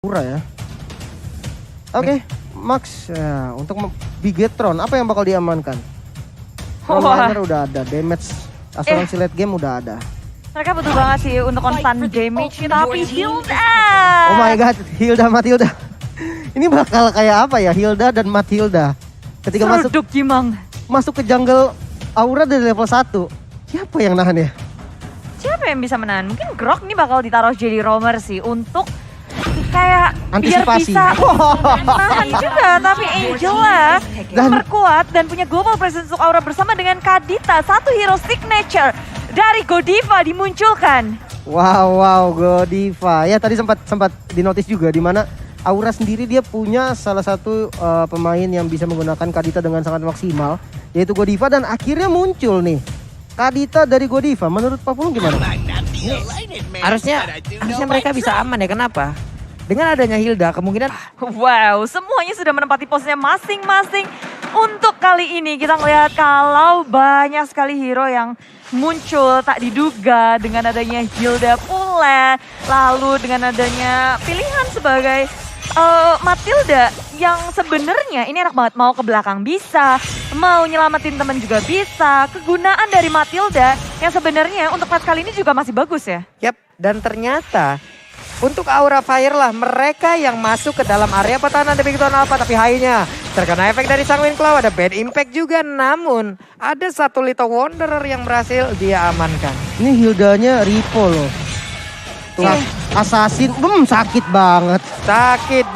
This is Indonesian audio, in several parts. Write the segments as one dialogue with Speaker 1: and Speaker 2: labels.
Speaker 1: Pura ya. Oke, Max ya, untuk Bigetron apa yang bakal diamankan? Frontliner udah ada, damage asuransi late game udah ada.
Speaker 2: Mereka butuh banget sih untuk constant damage, tapi Hilda.
Speaker 1: Oh my god, Hilda Matilda. Ini bakal kayak apa ya, Hilda dan Matilda. Ketika
Speaker 2: Serduk Gimang.
Speaker 1: masuk ke jungle Aura dari level 1. Siapa yang nahan ya?
Speaker 2: Siapa yang bisa menahan? Mungkin Grok nih bakal ditaruh jadi roamer sih untuk kayak
Speaker 1: Antisipasi.
Speaker 2: biar bisa nahan juga. Tapi Angela memperkuat dan punya global presence untuk Aura bersama dengan Kadita. Satu hero signature dari Godiva dimunculkan.
Speaker 1: Wow, Godiva. Ya tadi sempat dinotis juga di mana Aura sendiri dia punya salah satu pemain yang bisa menggunakan Kadita dengan sangat maksimal, yaitu Godiva, dan akhirnya muncul nih Kadita dari Godiva. Menurut Pak Pulung gimana?
Speaker 3: Harusnya mereka bisa aman ya. Kenapa? Dengan adanya Hilda kemungkinan
Speaker 2: Wow, semuanya sudah menempati posisinya masing-masing. Untuk kali ini kita melihat kalau banyak sekali hero yang muncul tak diduga dengan adanya Hilda pula. Lalu dengan adanya pilihan sebagai Matilda yang sebenarnya ini enak banget, mau ke belakang bisa, mau nyelamatin temen juga bisa. Kegunaan dari Matilda yang sebenarnya untuk match kali ini juga masih bagus ya.
Speaker 3: Yap, dan ternyata untuk Aura Fire lah mereka yang masuk ke dalam area pertahanan dari Bigetron Alpha. Tapi high-nya terkena efek dari Sanguine Claw, ada bad impact juga. Namun ada satu Little Wanderer yang berhasil dia amankan.
Speaker 1: Ini Hildanya Ripo loh. Tuh, Assassin, sakit banget. Sakit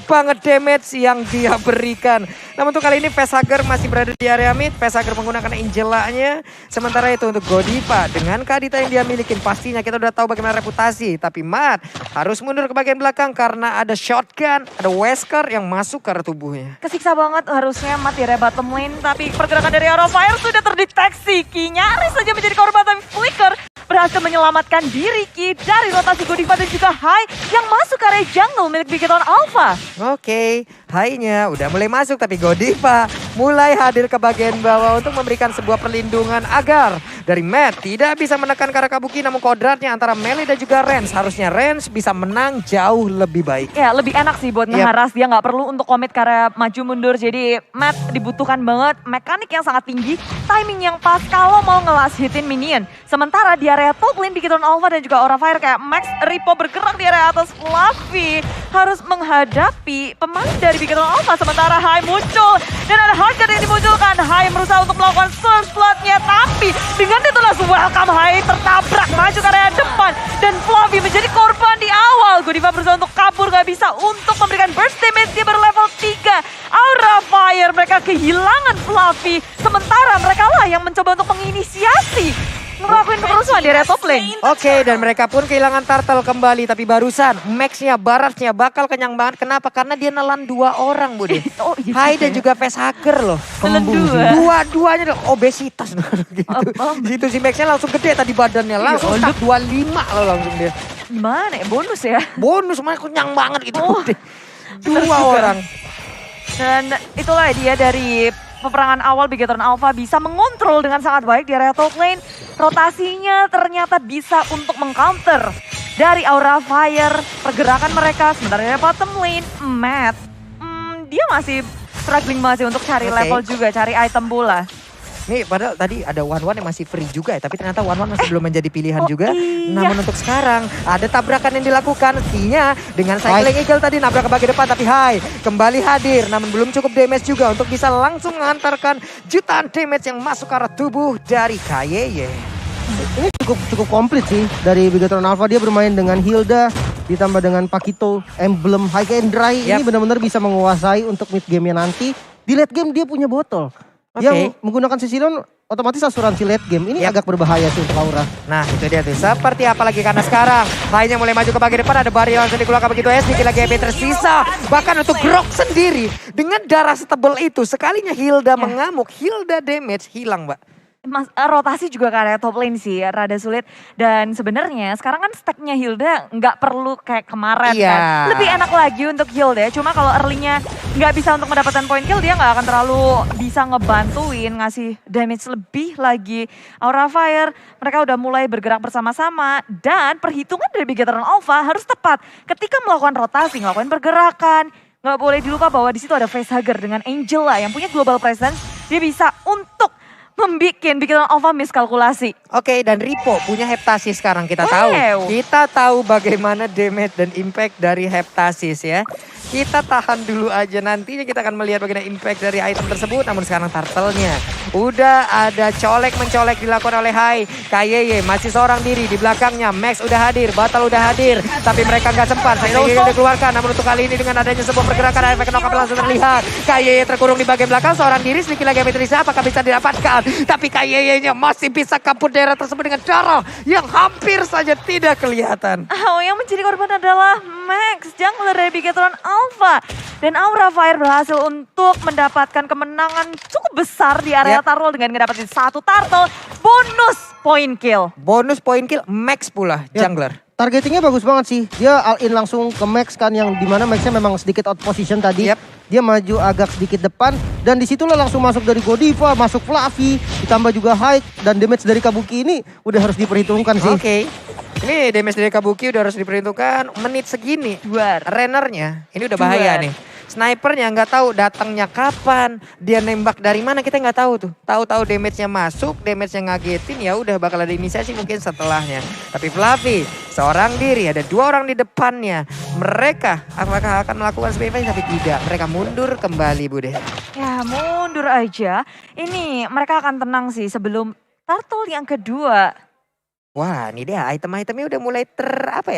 Speaker 1: banget damage yang dia berikan. Namun untuk kali ini Facehugger masih berada di area mid. Facehugger menggunakan Angelanya. Sementara itu untuk Godiva dengan Kadita yang dia milikin, pastinya kita udah tahu bagaimana reputasi. Tapi Matt harus mundur ke bagian belakang karena ada shotgun, ada Wesker yang masuk ke arah tubuhnya.
Speaker 2: Kesiksa banget harusnya Matt di area bottom lane, tapi pergerakan dari Aura Fire sudah terdeteksi. Ki nyaris saja menjadi korban, tapi Flicker berhasil menyelamatkan diri Ki dari rotasi Godiva dan juga Hai yang masuk ke area jungle milik Bigetron Alpha.
Speaker 3: Oke, high-nya udah mulai masuk tapi Godiva mulai hadir ke bagian bawah untuk memberikan sebuah perlindungan agar dari Matt tidak bisa menekan ke arah Kabuki. Namun kodratnya antara Melee dan juga Rens, harusnya Rens bisa menang jauh lebih baik.
Speaker 2: Ya lebih enak sih buat ngeharas, dia nggak perlu untuk komit ke arah maju mundur. Jadi Matt dibutuhkan banget mekanik yang sangat tinggi, timing yang pas kalau mau nge-last hitin minion. Sementara di area top lane Bigetron Alpha dan juga Aura Fire kayak Max Ripo bergerak di area atas, Fluffy harus menghadapi pemain dari Bigetron Alpha. Sementara Hai muncul dan ada Hardcore yang dimunculkan. Hai berusaha untuk melakukan first blood-nya, tapi dengan ditulas welcome Hai tertabrak maju ke area depan dan Fluffy menjadi korban di awal. Godiva berusaha untuk kabur, gak bisa untuk memberikan burst damage, dia berlevel 3. Aura Fire mereka kehilangan Fluffy, sementara mereka lah yang mencoba untuk menginisiasi ngelakuin kerusuhan di area top lane.
Speaker 3: Oke, dan mereka pun kehilangan Turtle kembali. Tapi barusan Max-nya, Barasnya bakal kenyang banget. Kenapa? Karena dia nelan 2 orang, Budi.
Speaker 2: Oh, iya
Speaker 3: Hai
Speaker 2: juga
Speaker 3: dan
Speaker 2: ya.
Speaker 3: juga Facehugger loh.
Speaker 2: Nelan 2.
Speaker 3: Dua-duanya obesitas. Gitu. Gitu si Max-nya langsung gede tadi badannya. Langsung tak 25 loh langsung dia.
Speaker 2: Gimana ya, bonus ya?
Speaker 3: Bonus, makanya kenyang banget gitu.
Speaker 2: Oh,
Speaker 3: 2 orang.
Speaker 2: Dan itulah dia dari peperangan awal Bigetron Alpha bisa mengontrol dengan sangat baik di area top lane. Rotasinya ternyata bisa untuk mengcounter dari Aura Fire pergerakan mereka. Sementara di bottom lane, Matt, dia masih struggling masih untuk cari level juga, cari item bola.
Speaker 3: Nih padahal tadi ada One yang masih free juga ya. Tapi ternyata One masih belum menjadi pilihan juga.
Speaker 2: Iya.
Speaker 3: Namun untuk sekarang ada tabrakan yang dilakukan. Kinya dengan Cycling Eagle tadi nabrak ke bagian depan. Tapi Hai kembali hadir. Namun belum cukup damage juga untuk bisa langsung mengantarkan jutaan damage yang masuk ke arah tubuh dari Kayeye.
Speaker 1: Ini cukup komplit sih dari Bigetron Alpha. Dia bermain dengan Hilda ditambah dengan Pakito, emblem High and Dry. Ini benar-benar bisa menguasai untuk mid game-nya nanti. Di late game dia punya botol. Yang menggunakan Sicilian otomatis asuransi late game. Ini agak berbahaya sih untuk Aura.
Speaker 3: Nah itu dia tuh. Seperti apa lagi karena sekarang Hai-nya mulai maju ke bagian depan. Ada Barry langsung dikeluarkan begitu. Sedikit lagi EP tersisa. Bahkan untuk Grok sendiri dengan darah setebal itu. Sekalinya Hilda mengamuk, Hilda damage hilang, Mbak.
Speaker 2: rotasi juga ke area top lane sih rada sulit. Dan sebenarnya sekarang kan stacknya Hilda nggak perlu kayak kemarin kan. Lebih enak lagi untuk Hilda. Cuma kalau early-nya nggak bisa untuk mendapatkan point kill, dia nggak akan terlalu bisa ngebantuin ngasih damage lebih lagi. Aura Fire mereka udah mulai bergerak bersama-sama dan perhitungan dari Bigetron Alpha harus tepat ketika melakukan rotasi, ngelakuin pergerakan. Nggak boleh dilupa bahwa di situ ada Facehugger dengan Angela yang punya global presence. Dia bisa untuk membikin Bigetron Alpha miskalkulasi.
Speaker 3: Oke, dan Ripo punya Heptasis sekarang kita tahu. Kita tahu bagaimana damage dan impact dari Heptasis ya. Kita tahan dulu aja, nantinya kita akan melihat bagaimana impact dari item tersebut. Namun sekarang turtle-nya udah ada colek-mencolek dilakukan oleh Hai. KYY masih seorang diri di belakangnya. Max udah hadir, Batal udah hadir. Tapi mereka nggak sempat, KYY udah dikeluarkan. Namun untuk kali ini dengan adanya sebuah pergerakan, efek knock-up langsung terlihat. KYY terkurung di bagian belakang, seorang diri sedikit lagi Ametrisa. Apakah bisa didapatkan? Tapi KYY-nya masih bisa kabur daerah tersebut dengan darah yang hampir saja tidak kelihatan.
Speaker 2: Yang menjadi korban adalah Max, jungler dari Bigetron Alpha. Dan Aura Fire berhasil untuk mendapatkan kemenangan cukup besar di area turtle dengan mendapatkan 1 turtle bonus point kill.
Speaker 3: Bonus point kill Max pula jungler.
Speaker 1: Targetingnya bagus banget sih. Dia all in langsung ke Max kan, yang dimana Maxnya memang sedikit out position tadi. Dia maju agak sedikit depan dan disitulah langsung masuk dari Godiva, masuk Fluffy, ditambah juga Hyde dan damage dari Kabuki ini udah harus diperhitungkan sih.
Speaker 3: Oke. Ini damage dari Kabuki udah harus diperhitungkan. Menit segini, Rennernya ini udah bahaya nih. Snipernya nggak tahu datangnya kapan, dia nembak dari mana kita nggak tahu tuh. Tahu-tahu damage-nya masuk, damage-nya ngagetin, ya udah bakal ada inisiasi mungkin setelahnya. Tapi Fluffy seorang diri, ada 2 orang di depannya. Mereka apakah akan melakukan spray tapi tidak. Mereka mundur kembali, Bude.
Speaker 2: Ya mundur aja. Ini mereka akan tenang sih sebelum turtle yang kedua.
Speaker 3: Wah, ini dia item-itemnya udah mulai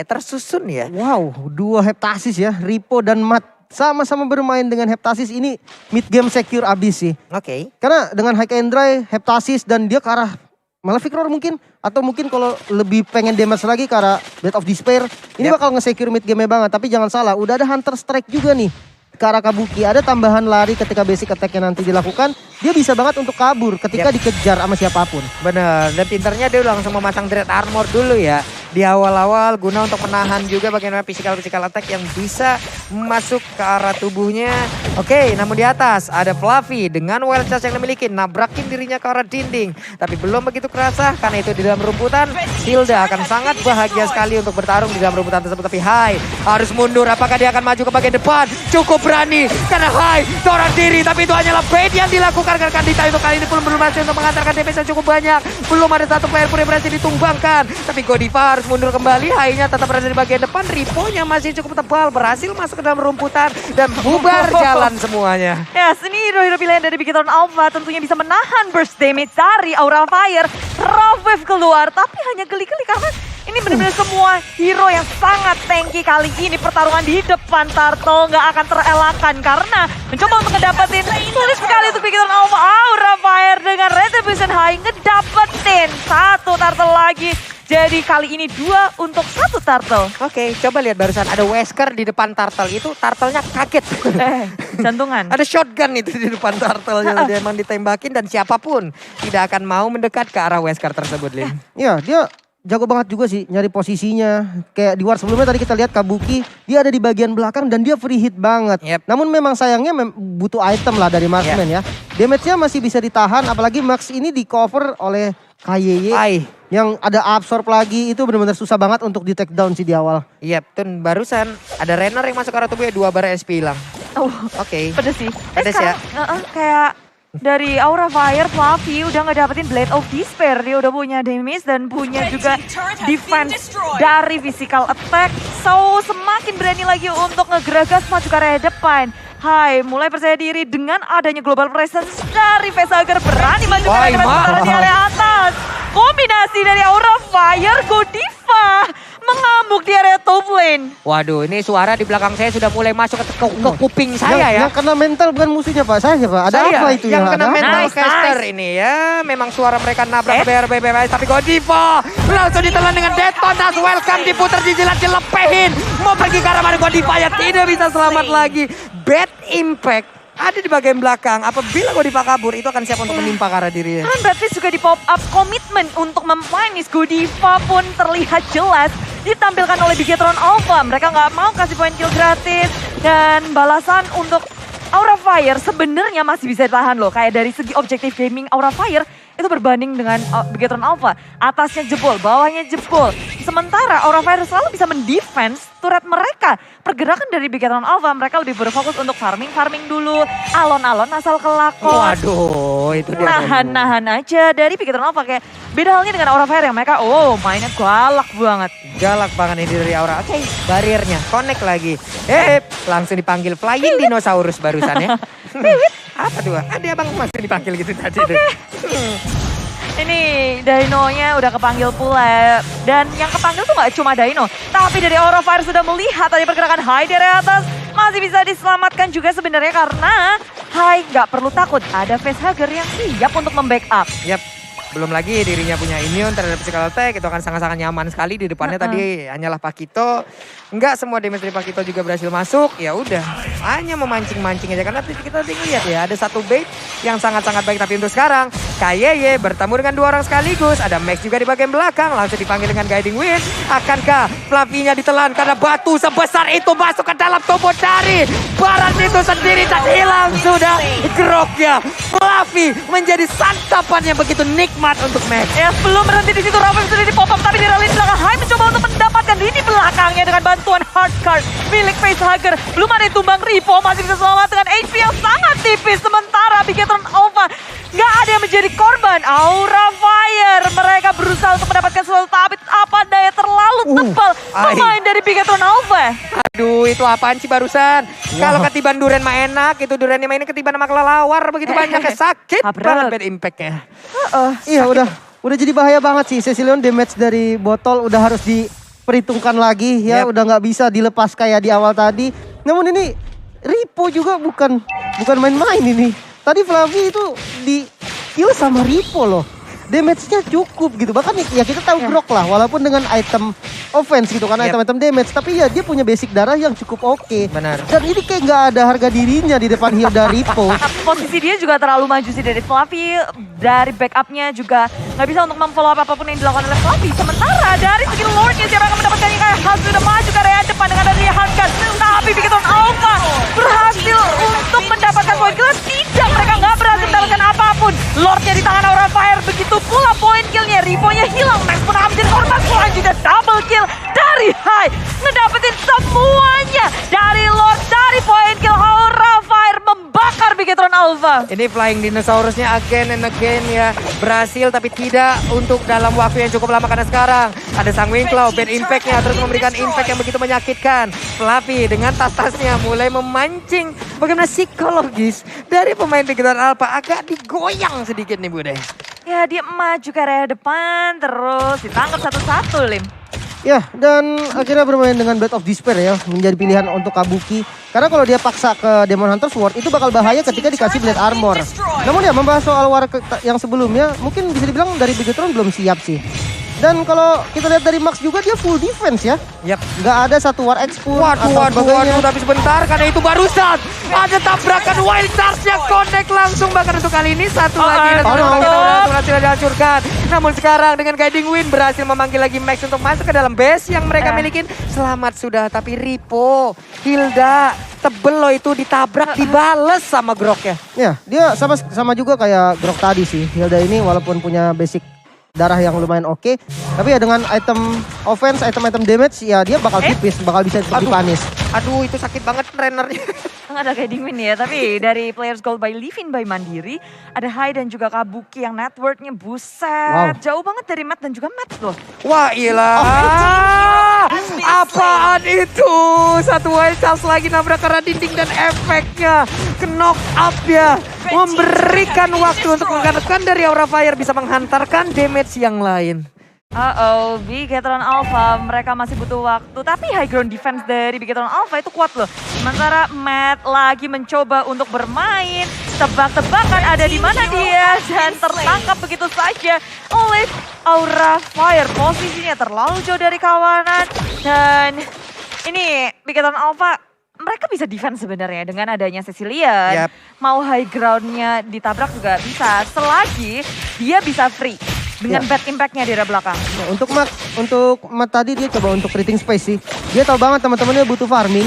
Speaker 3: tersusun ya.
Speaker 1: Wow, 2 Heptasis ya, Ripo dan Matt. Sama-sama bermain dengan Heptasis ini mid game secure abis sih.
Speaker 3: Oke.
Speaker 1: Karena dengan High and Dry, Heptasis dan dia ke arah Malefic Roar mungkin. Atau mungkin kalau lebih pengen damage lagi ke arah Blade of Despair. Ini bakal nge-secure mid game-nya banget. Tapi jangan salah, udah ada Hunter Strike juga nih ke arah Kabuki. Ada tambahan lari ketika basic attack-nya nanti dilakukan. Dia bisa banget untuk kabur ketika dikejar sama siapapun.
Speaker 3: Bener, dan pinternya dia langsung memasang Dread Armor dulu ya. Di awal-awal guna untuk menahan juga bagaimana physical attack yang bisa masuk ke arah tubuhnya. Oke, namun di atas ada Fluffy dengan wild charge yang dimiliki. Nabrakin dirinya ke arah dinding. Tapi belum begitu kerasa karena itu di dalam rumputan. Hilda akan sangat bahagia sekali untuk bertarung di dalam rumputan tersebut. Tapi Hai harus mundur. Apakah dia akan maju ke bagian depan? Cukup berani karena Hai seorang diri. Tapi itu hanyalah bait yang dilakukan karena Kandita untuk kali ini belum berhasil untuk mengantarkan damage yang cukup banyak. Belum ada satu player pun yang berhasil ditumbangkan. Tapi Godiva harus mundur kembali. Hai-nya tetap berada di bagian depan. Ripo-nya masih cukup tebal. Berhasil masuk ke dalam rumputan. Dan bubar jalan semuanya.
Speaker 2: Yes, ini hero-hero pilihan dari Bigetron Alpha tentunya bisa menahan burst damage dari Aura Fire. Raw Wave keluar. Tapi hanya geli-geli karena ini benar-benar semua hero yang sangat tanky kali ini. Pertarungan di depan turtle nggak akan terelakkan karena mencoba untuk ngedapetin sulit sekali untuk Bigetron Alpha. Aura Fire dengan Retribution High ngedapetin 1 turtle lagi. Jadi kali ini 2 untuk 1 turtle.
Speaker 3: Oke, coba lihat barusan ada Wesker di depan turtle. Itu turtle-nya kaget.
Speaker 2: Jantungan.
Speaker 3: Ada shotgun itu di depan turtle-nya. Dia emang ditembakin dan siapapun tidak akan mau mendekat ke arah Wesker tersebut, Lin.
Speaker 1: Ya, dia jago banget juga sih nyari posisinya. Kayak di war sebelumnya tadi kita lihat Kabuki, dia ada di bagian belakang dan dia free hit banget. Namun memang sayangnya butuh item lah dari marksman ya. Damage-nya masih bisa ditahan, apalagi Max ini di cover oleh KYY. Yang ada absorb lagi, itu benar-benar susah banget untuk di take down sih di awal.
Speaker 3: Tun barusan ada Renner yang masuk ke arah tubuhnya, 2 bar SP hilang. Oke.
Speaker 2: Pedes sih.
Speaker 3: Pedes ya.
Speaker 2: Kayak dari Aura Fire, Fluffy udah ngedapetin Blade of Despair. Dia udah punya damage dan punya juga defense dari physical attack. So semakin berani lagi untuk ngegeragas maju ke area depan. Hai, mulai percaya diri dengan adanya global presence dari Facehugger. Berani maju ke area di area atas. Kombinasi dari Aura Fire, Godiva mengamuk di area top lane.
Speaker 3: Waduh, ini suara di belakang saya sudah mulai masuk ke kuping saya ya.
Speaker 1: Yang kena mental bukan musuhnya Pak, saya Pak. Ada apa itu
Speaker 3: yang kena mental
Speaker 2: Nice.
Speaker 3: caster ini ya. Memang suara mereka nabrak BRBBS. Tapi Godiva langsung ditelan dengan detonas. Welcome diputar jijilat, dilepehin. Mau pergi ke arah mana Godiva ya tidak bisa selamat lagi. Bad impact ada di bagian belakang. Apabila Godiva kabur, itu akan siap untuk menimpa ke arah dirinya.
Speaker 2: Kan Bad Fist juga di pop up komitmen untuk mempunish Godiva pun terlihat jelas ditampilkan oleh Bigetron Alpha. Mereka nggak mau kasih poin kill gratis dan balasan untuk Aura Fire sebenarnya masih bisa ditahan loh. Kayak dari segi objektif gaming Aura Fire itu berbanding dengan Bigetron Alpha. Atasnya jebol, bawahnya jebol. Sementara Aura Fire selalu bisa mendefense turret mereka. Pergerakan dari Bigetron Alpha mereka lebih berfokus untuk farming dulu. Alon-alon asal kelakon.
Speaker 3: Waduh, itu dia.
Speaker 2: Nahan aja dari Bigetron Alpha. Kayak beda halnya dengan Aura Fire yang mereka mainnya galak banget.
Speaker 3: Galak banget ini dari Aura. Oke, bariernya connect lagi. Langsung dipanggil Flying Dinosaurus barusan ya. Apa tuh? Ada abang masih dipanggil gitu tadi.
Speaker 2: Ini Dino-nya udah kepanggil pula. Dan yang kepanggil tuh gak cuma Dino. Tapi dari Aura Fire sudah melihat tadi pergerakan Hai dari atas. Masih bisa diselamatkan juga sebenarnya karena Hai gak perlu takut. Ada facehugger yang siap untuk membackup.
Speaker 3: Yap. Belum lagi dirinya punya immune terhadap physical attack. Itu akan sangat-sangat nyaman sekali di depannya. Tadi hanyalah Pakito. Enggak semua damage dari Pakito juga berhasil masuk. Ya udah, hanya memancing-mancing aja. Karena kita tadi lihat ya, ada satu bait yang sangat-sangat baik. Tapi untuk sekarang, KYY bertemu dengan dua orang sekaligus. Ada Max juga di bagian belakang. Langsung dipanggil dengan Guiding Wind. Akankah Fluffy-nya ditelan karena batu sebesar itu masuk ke dalam tubuh dari Baran itu sendiri. Dan hilang sudah Groknya. Fluffy menjadi santapannya begitu nikmat untuk Max.
Speaker 2: Ya belum berhenti di situ, Raven sudah di pop up tapi diralin belakang. Hai mencoba untuk mendapatkan lini belakangnya dengan bantuan hard card milik facehugger. Belum ada yang tumbang, Ripo masih bisa selamat dengan HP yang sangat tipis. Sementara Bigetron Alpha nggak ada yang menjadi korban. Aura Fire mereka berusaha untuk mendapatkan sesuatu tapi apa daya terlalu tebal pemain dari Bigetron Alpha.
Speaker 3: Aduh, itu apaan sih barusan? Kalau ketiban Duren mah enak, itu Durennya mainnya ketiban sama kelelawar begitu banyak. Sakit banget bad impact-nya.
Speaker 1: Iya udah jadi bahaya banget sih. Cecilion damage dari botol udah harus diperhitungkan lagi ya. Udah nggak bisa dilepas kayak di awal tadi. Namun ini Ripo juga bukan main-main ini. Tadi Fluffy itu di kill sama Ripo loh. Damage-nya cukup gitu. Bahkan ya kita tahu Grok lah walaupun dengan item offense gitu kan, item-item damage. Tapi ya dia punya basic darah yang cukup oke.
Speaker 3: Benar.
Speaker 1: Dan ini kayak nggak ada harga dirinya di depan Hilda Ripo.
Speaker 2: Posisi dia juga terlalu maju sih dari Fluffy. Dari backupnya juga nggak bisa untuk memfollow apapun yang dilakukan oleh Fluffy. Sementara dari segi Lordnya siapa akan mendapatkan yang kayak Hal sudah maju ke area depan dengan adanya Hankan. Tapi Bigetron Alpha berhasil untuk mendapatkan poin kill. Tidak, mereka nggak berhasil mendapatkan apapun. Lordnya di tangan Aura Fire, begitu pula poin killnya. Riponya hilang, Max pun ambil korban. Selanjutnya double kill dari Hai. Ngedapetin semuanya dari Lord, dari poin kill. Aura Fire membakar Bigetron Alpha.
Speaker 3: Ini Flying Dinosaurusnya again and again ya. Berhasil tapi tidak untuk dalam waktu yang cukup lama. Karena sekarang ada Sang Wingclaw, bad impact-nya terus memberikan impact yang begitu menyakitkan. Fluffy dengan tas-tasnya mulai memancing bagaimana psikologis dari pemain Bigetron Alpha agak digoyang sedikit nih Bude.
Speaker 2: Ya dia maju ke area depan terus ditangkap satu-satu Lim.
Speaker 1: Ya, dan akhirnya bermain dengan Blade of Despair ya, menjadi pilihan untuk Kabuki. Karena kalau dia paksa ke Demon Hunter Sword itu bakal bahaya ketika dikasih Blade Armor. Namun ya membahas soal war yang sebelumnya, mungkin bisa dibilang dari Bigetron belum siap sih. Dan kalau kita lihat dari Max juga dia full defense ya.
Speaker 3: Yap.
Speaker 1: Nggak ada satu war export.
Speaker 3: Waduh, tapi sebentar karena itu barusan ada tabrakan Wild Charge-nya connect langsung. Bahkan untuk kali ini satu lagi berhasil dihancurkan. Namun sekarang dengan Guiding Wind berhasil memanggil lagi Max untuk masuk ke dalam base yang mereka milikin. Selamat sudah, tapi Ripo, Hilda, tebel loh itu ditabrak, dibales sama Groknya.
Speaker 1: Ya, dia sama juga kayak Grok tadi sih. Hilda ini walaupun punya basic darah yang lumayan oke, tapi ya dengan item offense, item damage ya dia bakal tipis, bakal bisa dipanis.
Speaker 3: Aduh, itu sakit banget trainernya.
Speaker 2: Ada Guiding Wind ya, tapi dari Players Gold by Livin by Mandiri, ada Hai dan juga Kabuki yang networknya buset. Jauh banget dari Matt dan juga Matt loh.
Speaker 3: Wah ilah, apaan itu? Satu Wild Charge lagi nabrak karena dinding dan efeknya ke knock up ya. Memberikan waktu untuk menggantikan dari Aura Fire bisa menghantarkan damage yang lain.
Speaker 2: Bigetron Alpha mereka masih butuh waktu, tapi high ground defense dari Bigetron Alpha itu kuat loh. Sementara Matt lagi mencoba untuk bermain, tebak-tebakan ada di mana dia dan tertangkap begitu saja oleh Aura Fire. Posisinya terlalu jauh dari kawanan dan ini Bigetron Alpha mereka bisa defense sebenarnya dengan adanya Cecilion. Mau high groundnya ditabrak juga bisa. Selagi dia bisa free dengan bad impactnya di area belakang.
Speaker 1: Untuk Matt tadi dia coba untuk creating space sih. Dia tahu banget teman-temannya butuh farming.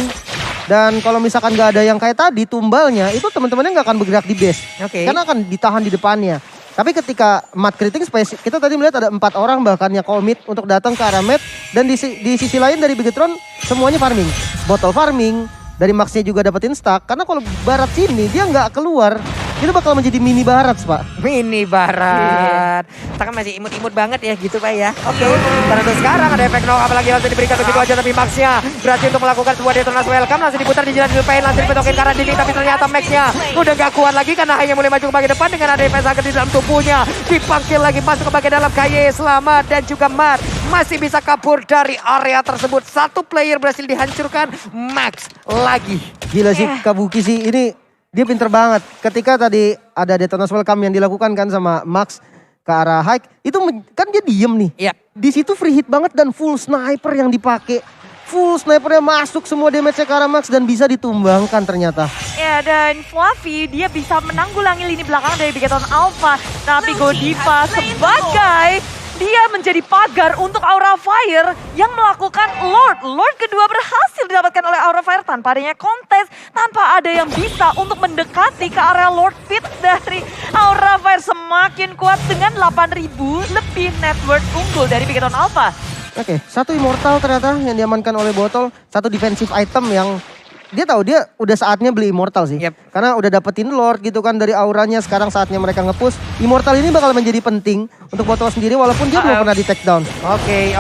Speaker 1: Dan kalau misalkan gak ada yang kayak tadi tumbalnya, itu teman-temannya gak akan bergerak di base. Karena akan ditahan di depannya. Tapi ketika Matt creating space, kita tadi melihat ada 4 orang bahkan yang commit untuk datang ke arah Matt. Dan di sisi lain dari Bigetron semuanya farming. Bottle farming, dari Maxnya juga dapetin stack. Karena kalau barat sini dia nggak keluar, itu bakal menjadi mini barat, Pak.
Speaker 3: Mini barat. Kita kan masih imut-imut banget ya gitu, Pak ya. Oke. Karena untuk sekarang ada efek knock apalagi langsung diberikan begitu aja, tapi Maxnya berhasil untuk melakukan sebuah detonasi welcome. Langsung diputar di jalan Pain, langsung dipetokin ke arah dinding, tapi ternyata Maxnya udah gak kuat lagi karena hanya mulai maju ke bagian depan dengan ada Vesager di dalam tubuhnya. Dipanggil lagi masuk ke bagian dalam. KY selamat dan juga Matt masih bisa kabur dari area tersebut. Satu player berhasil dihancurkan. Max lagi.
Speaker 1: Gila sih Kabuki sih ini. Dia pinter banget. Ketika tadi ada detonasi welcome yang dilakukan kan sama Max ke arah Hike, itu kan dia diem nih.
Speaker 3: Iya.
Speaker 1: Di situ free hit banget dan full sniper yang dipakai. Full snipernya masuk semua damage-nya ke arah Max dan bisa ditumbangkan ternyata.
Speaker 2: Ya, dan Fluffy dia bisa menanggulangi lini belakang dari Bigetron Alpha. Tapi Godiva sebagai dia menjadi pagar untuk Aura Fire yang melakukan Lord. Lord kedua berhasil didapatkan oleh Aura Fire tanpa adanya kontes. Tanpa ada yang bisa untuk mendekati ke area Lord Pit dari Aura Fire. Semakin kuat dengan 8.000 lebih net worth unggul dari Bigetron Alpha.
Speaker 1: Oke, satu immortal ternyata yang diamankan oleh Botol. Satu defensive item yang dia tahu dia udah saatnya beli immortal sih. Karena udah dapetin Lord gitu kan dari auranya. Sekarang saatnya mereka nge-push. Immortal ini bakal menjadi penting untuk Botol sendiri walaupun dia belum pernah di take down.
Speaker 3: Oke.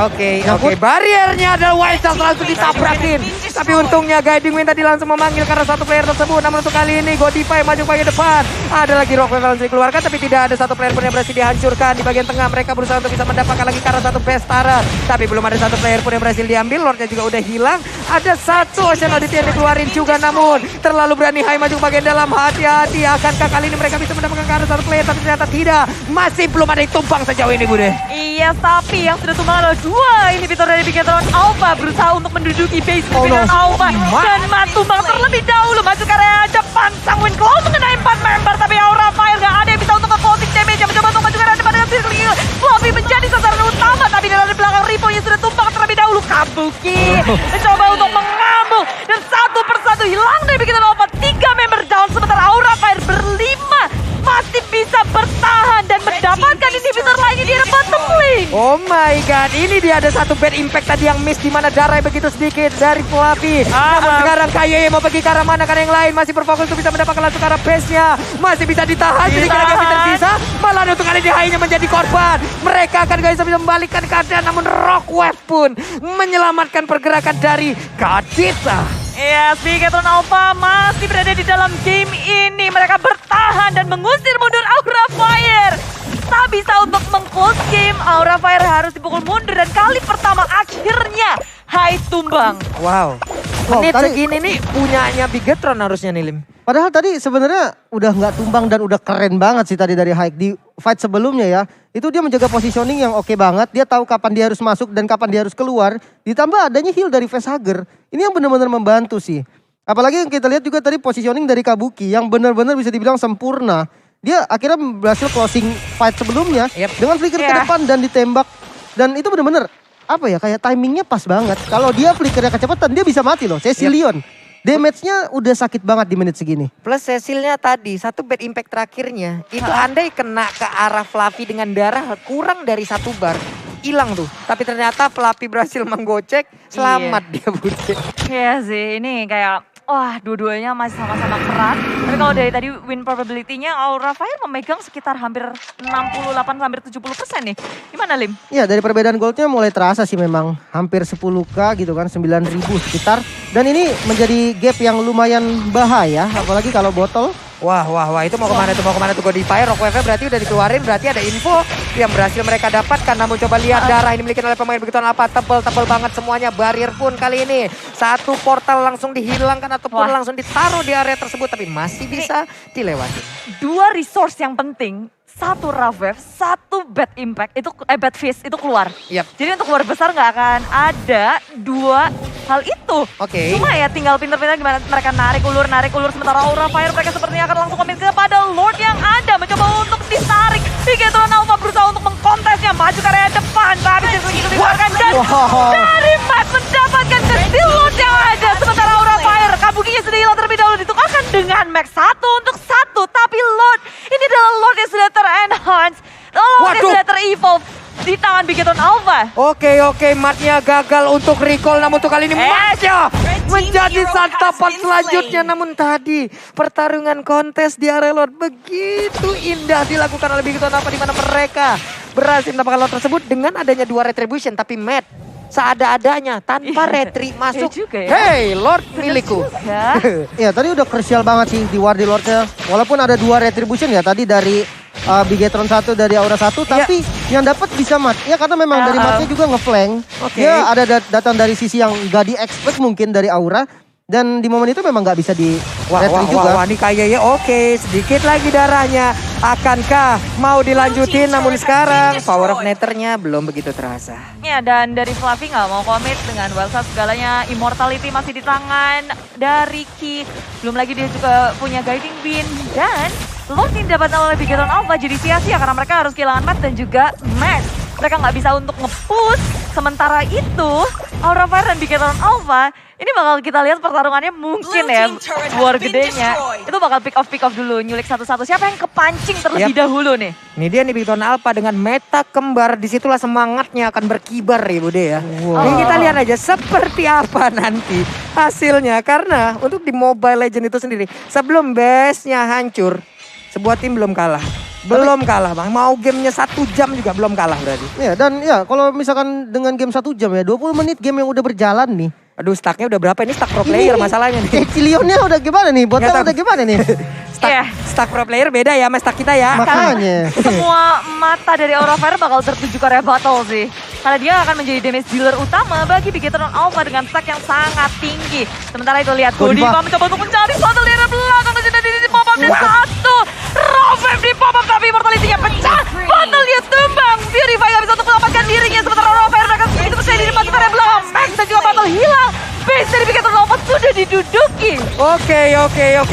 Speaker 3: Bariernya adalah Wild Shot langsung ditabrakin. Tapi untungnya Guiding Wind tadi langsung memanggil karena satu player tersebut. Namun untuk kali ini Godiva yang maju bagian depan. Ada lagi Rockwave langsung dikeluarkan tapi tidak ada satu player pun yang berhasil dihancurkan. Di bagian tengah mereka berusaha untuk bisa mendapatkan lagi karena satu Bestara. Tapi belum ada satu player pun yang berhasil diambil. Lordnya juga udah hilang. Ada satu Ocean Oddity yang dikeluarin juga namun terlalu berani Hai maju ke bagian dalam. Hati-hati, akankah kali ini mereka bisa mendapatkan ke arah satu player tapi ternyata tidak. Masih belum ada yang tumbang sejauh ini Bude.
Speaker 2: Iya, tapi yang sudah tumbang adalah 2 inhibitor dari Bigetron Alpha berusaha untuk menduduki base Bigetron Alpha. Dan Matt tumbang terlebih dahulu masuk ke area depan. Sanguine Claw mengenai 4 member tapi Aura Fire gak ada yang bisa untuk nge-closing damage. Mencoba untuk maju ke area depan dengan circling. Fluffy menjadi sasaran utama tapi dari belakang Ripo yang sudah tumbang terlebih dahulu. Kabuki mencoba untuk mengambil dan satu persatu hilang dari Bigetron Alpha. 3 member down sementara Aura Fire berlima masih bisa bertahan dan mendapatkan inhibitor lainnya di area bottom lane.
Speaker 3: Oh my god, ini dia ada satu bad impact tadi yang miss di mana darah begitu sedikit dari Fluffy. Namun sekarang KY mau pergi ke arah mana karena yang lain masih berfokus untuk bisa mendapatkan langsung ke arah base-nya. Masih bisa ditahan sedikit lagi tersisa. Malah untuk kali ini hanya menjadi korban. Mereka akan gak bisa membalikkan keadaan namun Rockwave pun menyelamatkan pergerakan dari Kadita.
Speaker 2: Ya, Bigetron Alpha masih berada di dalam game ini. Mereka bertahan dan mengusir mundur Aura Fire. Tak bisa untuk meng-close game. Aura Fire harus dipukul mundur dan kali pertama akhirnya Hai tumbang.
Speaker 3: Wow. Menit segini nih punyanya Bigetron harusnya nih Lim.
Speaker 1: Padahal tadi sebenarnya udah nggak tumbang dan udah keren banget sih tadi dari Hike. Di fight sebelumnya ya, itu dia menjaga positioning yang oke banget. Dia tahu kapan dia harus masuk dan kapan dia harus keluar. Ditambah adanya heal dari Facehugger. Ini yang benar-benar membantu sih. Apalagi yang kita lihat juga tadi positioning dari Kabuki yang benar-benar bisa dibilang sempurna. Dia akhirnya berhasil closing fight sebelumnya dengan flicker ke depan dan ditembak. Dan itu benar-benar apa ya, kayak timingnya pas banget. Kalau dia flickernya kecepatan dia bisa mati loh. Cecilion. Damage-nya udah sakit banget di menit segini.
Speaker 3: Plus Cecilnya tadi, satu bad impact terakhirnya. Itu andai kena ke arah Fluffy dengan darah kurang dari 1 bar. Hilang tuh. Tapi ternyata Fluffy berhasil menggocek. Selamat dia Bude.
Speaker 2: Iya sih, ini kayak wah dua-duanya masih sama-sama keras. Tapi kalau dari tadi win probability-nya Aura Fire memegang sekitar hampir 68-70% nih. Gimana Lim?
Speaker 1: Ya dari perbedaan goldnya mulai terasa sih memang. Hampir 10k gitu kan, 9.000 sekitar. Dan ini menjadi gap yang lumayan bahaya. Apalagi kalau Botol.
Speaker 3: Wah, itu mau kemana tuh Godiva. Rockwave berarti udah dikeluarin, berarti ada info yang berhasil mereka dapatkan. Namun coba lihat darah ini dimiliki oleh pemain Bigetron apa, tebel banget semuanya. Barrier pun kali ini satu portal langsung dihilangkan ataupun langsung ditaruh di area tersebut. Tapi masih bisa dilewati.
Speaker 2: 2 resource yang penting satu rough wave, satu bad impact, bad fist itu keluar.
Speaker 3: Yap.
Speaker 2: Jadi untuk war besar nggak akan ada dua hal itu.
Speaker 3: Oke.
Speaker 2: Cuma ya tinggal pinter-pinter gimana mereka narik ulur, sementara Aura Fire mereka sepertinya akan langsung komit kepada Lord yang ada. Mencoba untuk ditarik. Bigetron Alpha berusaha untuk mengkontesnya, maju ke area depan. Tapi itu dikeluarkan dan dari Matt mendapatkan ke Lord yang ada. Sementara Aura Fire, Kabukinya sudah hilang terlebih dahulu, ditukarkan dengan max 1 untuk 1. Tapi Lord, ini adalah Lord yang sudah ter-enhance. Lord yang sudah ter-evolve di tangan Bigetron Alpha.
Speaker 3: Oke, Matnya gagal untuk recall. Namun untuk kali ini Matnya menjadi santapan selanjutnya. Namun tadi pertarungan kontes di area Lord begitu indah dilakukan oleh Bigetron Alpha, di mana mereka berhasil mendapatkan Lord tersebut dengan adanya 2 retribution. Tapi Matt seada-adanya tanpa retri masuk.
Speaker 2: Juga ya.
Speaker 3: Hey, Lord milikku.
Speaker 1: Ya tadi udah krusial banget sih di war di Lordnya. Walaupun ada 2 retribution ya tadi dari Bigetron 1 dari Aura 1. Tapi yang dapat bisa Mat. Ya karena memang dari Matnya juga ngeflank. Ya ada datang dari sisi yang gak di-expect mungkin dari Aura. Dan di momen itu memang gak bisa di retri juga.
Speaker 3: Wah, ini kayaknya oke. Sedikit lagi darahnya. Akankah mau dilanjutin? Namun sekarang power of nethernya belum begitu terasa.
Speaker 2: Ya, dan dari Fluffy nggak mau komit dengan Wellsat segalanya. Immortality masih di tangan dari Ki. Belum lagi dia juga punya Guiding Beam. Dan Lord yang didapatkan oleh Bigetron Alpha jadi sia-sia karena mereka harus kehilangan Matt dan juga Max. Mereka nggak bisa untuk nge-push. Sementara itu, Aura Fire dan Bigetron Alpha, ini bakal kita lihat pertarungannya mungkin ya. War gedenya, itu bakal pick off dulu. Nyulik satu-satu. Siapa yang kepancing terlebih dahulu nih?
Speaker 3: Ini dia nih Bigetron Alpha dengan meta kembar. Disitulah semangatnya akan berkibar ya Bude ya. Ini kita lihat aja seperti apa nanti hasilnya. Karena untuk di Mobile Legends itu sendiri, sebelum base-nya hancur, sebuah tim belum kalah. Belum kalah Bang, mau gamenya 1 jam juga belum kalah berarti.
Speaker 1: Ya dan ya kalau misalkan dengan game 1 jam ya 20 menit game yang udah berjalan nih.
Speaker 3: Aduh stacknya udah berapa ini, stack pro player masalahnya nih.
Speaker 1: Cillionnya udah gimana nih, botnya udah gimana nih.
Speaker 3: Stack pro player beda ya sama stack kita ya.
Speaker 1: Makanya.
Speaker 2: Semua mata dari Aura Fire bakal tertuju ke area battle sih. Karena dia akan menjadi damage dealer utama bagi Bigetron Alpha dengan stack yang sangat tinggi. Sementara itu lihat Godiva mencoba untuk mencari battle di area belakang. Dan di pop up dan satu. Rovem di pop up tapi mortality-nya pecah. Battle dia tumbang. Purify gak bisa untuk menyelamatkan dirinya. Sementara Aura Fire akan begitu percaya diri masuk ke area belakang. Max dan juga battle hilang. Base dari Bigetron Alpha sudah diduduki.
Speaker 3: Oke.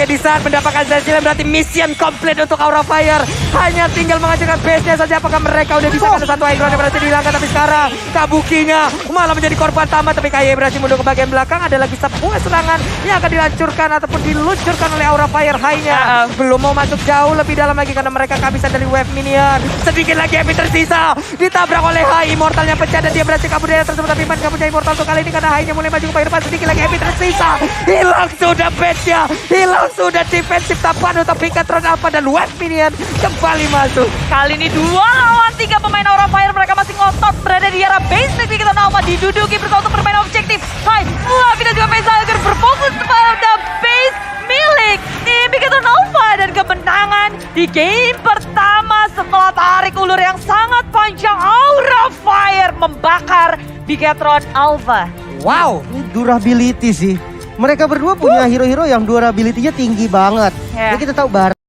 Speaker 3: Di saat mendapatkan Zazillion berarti mission complete untuk Aura Fire. Hanya tinggal menghancurkan base-nya saja. Apakah mereka udah bisa? Karena satu high ground yang berhasil dihilangkan. Tapi sekarang Kabukinya malah menjadi korban tamat. Tapi KY berhasil mundur ke bagian belakang. Ada lagi sebuah serangan yang akan dilancurkan ataupun diluncurkan oleh Aura Fire high-nya. Belum mau masuk jauh lebih dalam lagi karena mereka kehabisan dari wave minion. Sedikit lagi Epi tersisa. Ditabrak oleh High. Immortalnya pecah dan dia berhasil kabur dari tersebut. Tapi Man kabur dari Immortal untuk kali ini karena High-nya mulai maju ke depan. Sedikit lagi Epi tersisa. Hilang sudah base-nya. Hilang sudah defensif tapan untuk Bigetron Alpha dan wave minion kembali masuk.
Speaker 2: Kali ini 2 lawan 3 pemain Aura Fire. Mereka masih ngotot berada di area base. Bigetron Alpha diduduki bersama untuk bermain objektif. Hai, Fluffy dan juga Facehager berfokus pada base milik tim Bigetron Alpha. Dan kemenangan di game pertama setelah tarik ulur yang sangat panjang. Aura Fire membakar Bigetron Alpha.
Speaker 3: Wow.
Speaker 1: Ini durability sih. Mereka berdua punya hero-hero yang durability-nya tinggi banget. Ya kita tahu